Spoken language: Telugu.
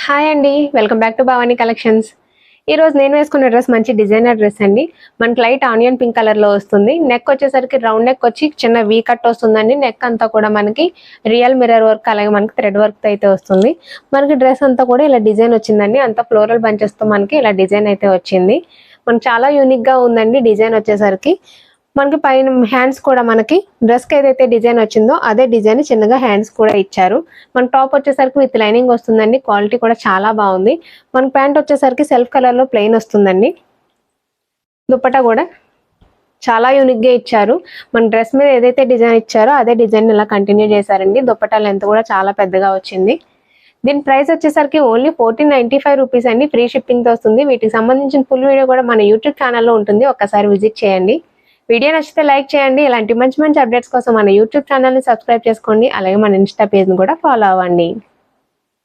హాయ్ అండి, welcome back to Bhavani collections. ఈరోజు నేను వేసుకున్న డ్రెస్ మంచి డిజైనర్ డ్రెస్ అండి. మనకి లైట్ ఆనియన్ పింక్ కలర్లో వస్తుంది. నెక్ వచ్చేసరికి రౌండ్ నెక్ వచ్చి చిన్న వీ కట్ వస్తుందండి. నెక్ అంతా కూడా మనకి రియల్ మిర్రర్ వర్క్ అలాగే మనకి థ్రెడ్ వర్క్ అయితే వస్తుంది. మనకి డ్రెస్ అంతా కూడా ఇలా డిజైన్ వచ్చిందండి. అంతా ఫ్లోరల్ బంచెస్తో మనకి ఇలా డిజైన్ అయితే వచ్చింది. మనకి చాలా యూనిక్గా ఉందండి డిజైన్ వచ్చేసరికి. మనకి పైన హ్యాండ్స్ కూడా మనకి డ్రెస్కి ఏదైతే డిజైన్ వచ్చిందో అదే డిజైన్ చిన్నగా హ్యాండ్స్ కూడా ఇచ్చారు. మన టాప్ వచ్చేసరికి విత్ లైనింగ్ వస్తుందండి. క్వాలిటీ కూడా చాలా బాగుంది. మన ప్యాంట్ వచ్చేసరికి సెల్ఫ్ కలర్లో ప్లెయిన్ వస్తుందండి. దుపట్టా కూడా చాలా యూనిక్గా ఇచ్చారు. మన డ్రెస్ మీద ఏదైతే డిజైన్ ఇచ్చారో అదే డిజైన్ ఇలా కంటిన్యూ చేశారండి. దుపట్టా లెంత్ కూడా చాలా పెద్దగా వచ్చింది. దీని ప్రైస్ వచ్చేసరికి ఓన్లీ 1495 రూపీస్ అండి. ఫ్రీ షిప్పింగ్తో వస్తుంది. వీటికి సంబంధించిన ఫుల్ వీడియో కూడా మన యూట్యూబ్ ఛానల్లో ఉంటుంది. ఒక్కసారి విజిట్ చేయండి. వీడియో నచ్చితే లైక్ చేయండి. ఇలాంటి మంచి మంచి అప్డేట్స్ కోసం మన యూట్యూబ్ ఛానల్ని సబ్స్క్రైబ్ చేసుకోండి. అలాగే మన ఇన్స్టా పేజ్ని కూడా ఫాలో అవ్వండి.